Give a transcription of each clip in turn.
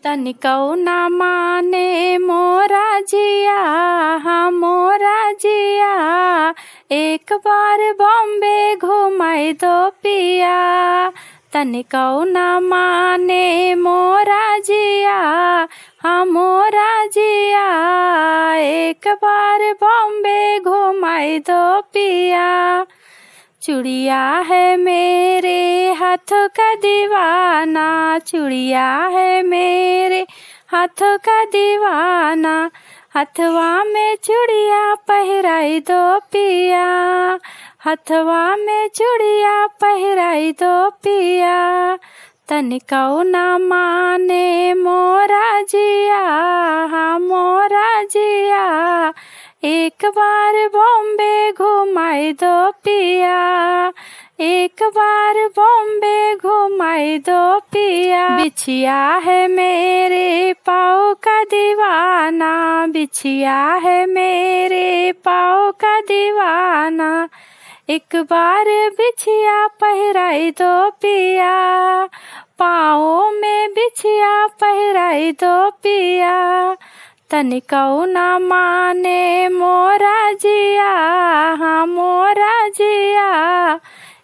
तनिकौ ना माने मोरा जिया, हाँ मोरा जिया, एक बार बॉम्बे घुमाई दो पिया। तनिकौ ना माने मोरा जिया, हाँ मोरा जिया, एक बार बॉम्बे घुमाई दो पिया। चूड़िया है मेरे हाथों का दीवाना, चूड़िया है मेरे हाथों का दीवाना, हथवा में चूड़िया पहराई दो पिया, हथवा में चूड़िया पहराई दो पिया। तनिकौ ना माने मोरा जिया, हाँ मोरा जिया, एक बार बॉम्बे घुमाई दो पिया, एक बार बॉम्बे घुमाई दो पिया। बिछिया है मेरे पाँव का दीवाना, बिछिया है मेरे पाँव का दीवाना, एक बार बिछिया पहराई दो पिया, पाँव में बिछिया पहराई दो पिया। तनिकौ ना माने मोरा जिया, हाँ मोरा जिया,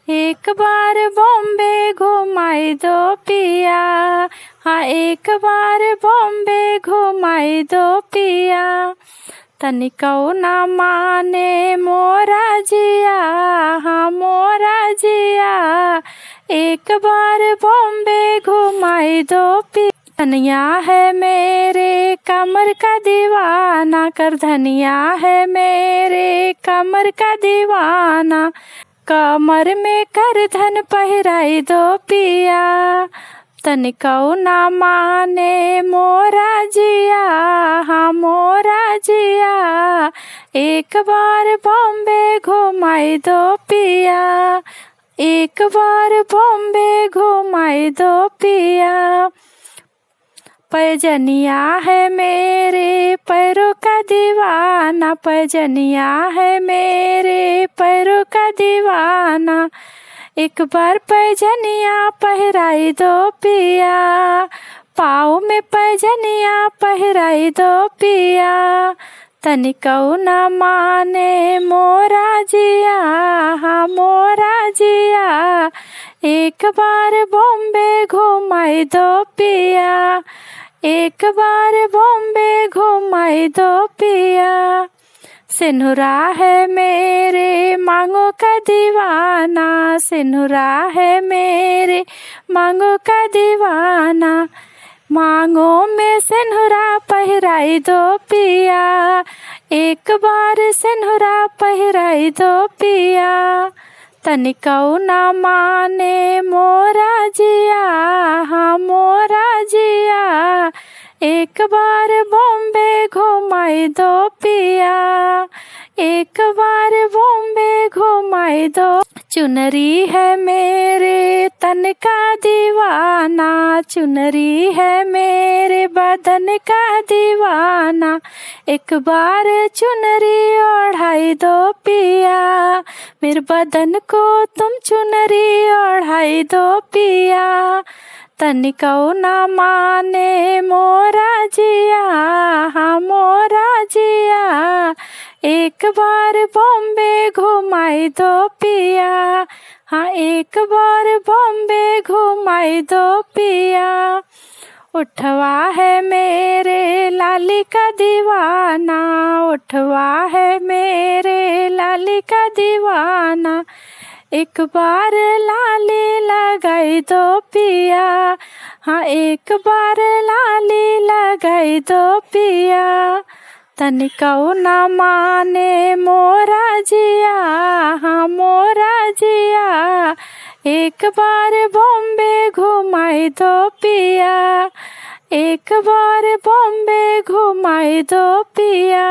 एक बार बॉम्बे घुमाई दो पिया, हाँ एक बार बॉम्बे घुमाई दो पिया। तनिकौ ना माने मोरा जिया, हाँ मोरा जिया, एक बार बॉम्बे घुमाई दो पिया। धनिया है मेरे कमर का दीवाना, कर धनिया है मेरे कमर का दीवाना, कमर में कर धन पहराई दो पिया। तनिकौ ना माने मोरा जिया, हाँ मोरा जिया, एक बार बॉम्बे घुमाई दो पिया, एक बार बॉम्बे घुमाई दो पिया। पैजनिया है मेरे पैरों का दीवाना, पैजनिया है मेरे पैरों का दीवाना, एक बार पैजनिया पहराई दो पिया, पाँव में पैजनिया पहराई दो पिया। तनिकौ ना माने मोरा जिया, हाँ मोरा जिया, एक बार बॉम्बे घुमाई दो पिया, एक बार बॉम्बे घुमाई दो पिया। सिंदूरा है मेरे मांगों का दीवाना, सिंदूरा है मेरे मांगों का दीवाना, मांगों में सिंदूरा पहराई दो पिया, एक बार सिंदूरा पहराई दो पिया। तनिकौ ना माने मोरा जिया, हाँ मोरा जिया, एक बार बॉम्बे घुमाई दो पिया, एक बार बॉम्बे घुमाई दो। चुनरी है मेरे तन का दीवाना, चुनरी है मेरे बदन का दीवाना, एक बार चुनरी ओढ़ाई दो पिया, मेरे बदन को तुम चुनरी ओढ़ाई दो पिया। तनिकौ ना माने मोरा जिया, हाँ मोरा जिया, एक बार बॉम्बे घुमाई दो पिया, हाँ एक बार बॉम्बे घुमाई दो पिया। उठवा है मेरे लाली का दीवाना, उठवा है मेरे लाली का दीवाना, एक बार लाली लगाई दो पिया, हाँ एक बार लाली लगाई दो पिया। तनिकौ ना माने मोरा जिया, हाँ मोरा जिया, एक बार बॉम्बे घुमाई दो पिया, एक बार बॉम्बे घुमाई दो पिया।